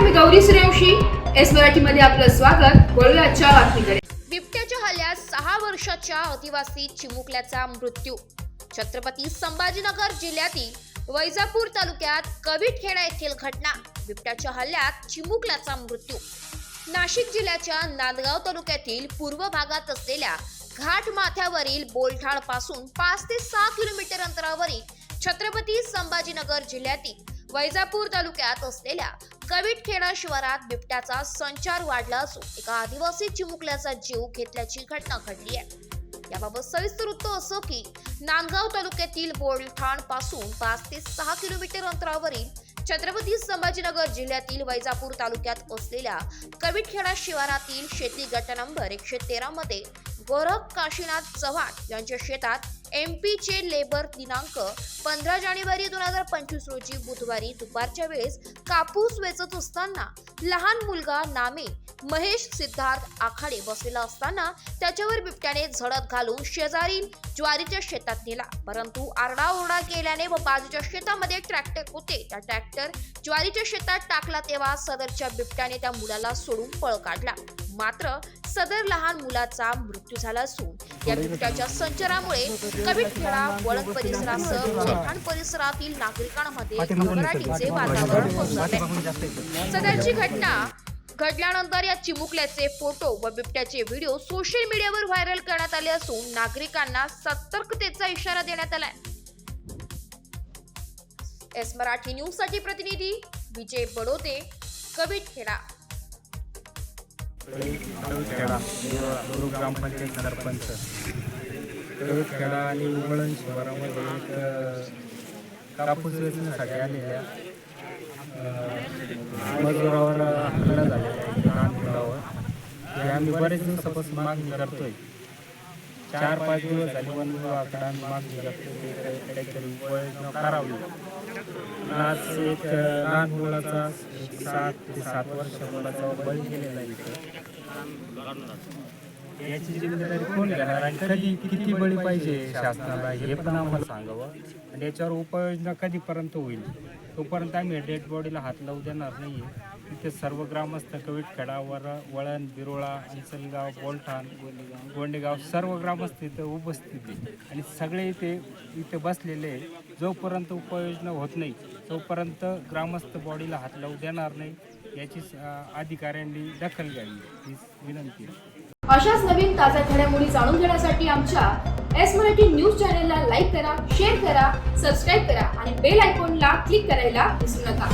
मी Gauri Suryavanshi. S मराठीमध्ये आपलं स्वागत. वळूया आजच्या बातमीकडे. बिबट्याच्या हल्ल्यात 6 वर्षाच्या आदिवासी चिमुकल्याचा मृत्यू. छत्रपती संभाजीनगर जिल्ह्यातील वैजापूर तालुक्यात कविटखेडा येथील घटना. बिबट्याच्या हल्ल्यात चिमुकल्याचा मृत्यू. नाशिक जिल्ह्याच्या नांदगाव तालुक्यातील पूर्व भागात असलेल्या घाट माथ्यावरील बोलठाण पासून 5 ते 6 किलोमीटर अंतरावरील छत्रपती संभाजीनगर जिल्ह्यातील वैजापूर तालुक्यात असलेल्या कविटखेडा शिवारात बिबट्याचा संचार वाढला असून एका आदिवासी चिमुकल्याचा जीव घेतल्याची घटना घडली आहे. याबाबत सविस्तर वृत्त असं की नांदगाव तालुक्यातील बोलठाण पासून 5 ते 6 किलोमीटर अंतरावरील छत्रपती संभाजीनगर जिल्ह्यातील वैजापूर तालुक्यात असलेल्या कविटखेडा शिवारातील शेती गट नंबर 113 मध्ये गोरख काशीनाथ चव्हाण यांच्या शेतात MP चे लेबर दिनांक 15 जानेवारी 2025 रोजी बुधवारी दुपारच्या वेळेस कापूस वेचत असताना लहान मुलगा नामे महेश सिद्धार्थ आखाडे बसलेला असताना त्याच्यावर बिबट्याने झडप घालून शेजारील ज्वारीच्या शेतात नेला. परंतु आरडाओरडा केल्याने व बाजूच्या शेतामध्ये ट्रॅक्टर होते, त्या ट्रॅक्टर ज्वारीच्या शेतात टाकला तेव्हा सदरच्या बिबट्याने त्या मुलाला सोडून पळ काढला. मात्र सदर लहान मुलाचा मृत्यू झाला असून या बिबट्याच्या संचारामुळे कविटखेडा वळण परिसरासह बोलठाण परिसरातील नागरिकांमध्ये घबराटीचे वातावरण पसरले. सदरची घटना घडल्यानंतर या चिमुकल्याचे फोटो व बिबट्याचे व्हिडिओ सोशल मीडियावर व्हायरल करण्यात आले असून नागरिकांना सतर्कतेचा इशारा देण्यात आलाय. एस मराठी न्यूज साठी प्रतिनिधी विजय बडोदे, कविटखेडा. ग्रामपंचायत सरपंच कविटखेडा आणि वळण शिवारामध्ये एक कापूस वेचण्यासाठी आलेल्या मजुरावर हल्ला झालेला आहे. लहान मुलावर हे आम्ही बरेच दिवसापासून मागणी करतोय. 4-5 दिवस झाले वन विभागाकडे आम्ही मागणी करतोय काहीतरी उपाययोजना करावी. आज एक लहान मुलाचा 7 ते 7 वर्ष मुलाचा बळी गेलेला आहे. याची जिम्मेदारी कोण घेणार आणि कधी किती बळी पाहिजे शासनाला हे पण आम्हाला सांगावं आणि याच्यावर उपाययोजना कधीपर्यंत होईल तोपर्यंत आम्ही डेड बॉडीला हात लावू देणार नाही. इथे सर्व ग्रामस्थ कविटखेडा वळण बिरोळा इंचलगाव बोलठाण गोंडेगाव सर्व ग्रामस्थ इथं उपस्थित आहे आणि सगळे इथे बसलेले. जोपर्यंत उपाययोजना होत नाही तोपर्यंत ग्रामस्थ बॉडीला हात लावू देणार नाही. याची अधिकाऱ्यांनी दखल घ्यावी ही विनंती. अशाच नवीन ताज्या घडामोडी जाणून घेण्यासाठी आमच्या एस मराठी न्यूज चॅनलला लाईक करा, शेअर करा, सबस्क्राईब करा आणि बेल आयकॉनला क्लिक करायला विसरू नका.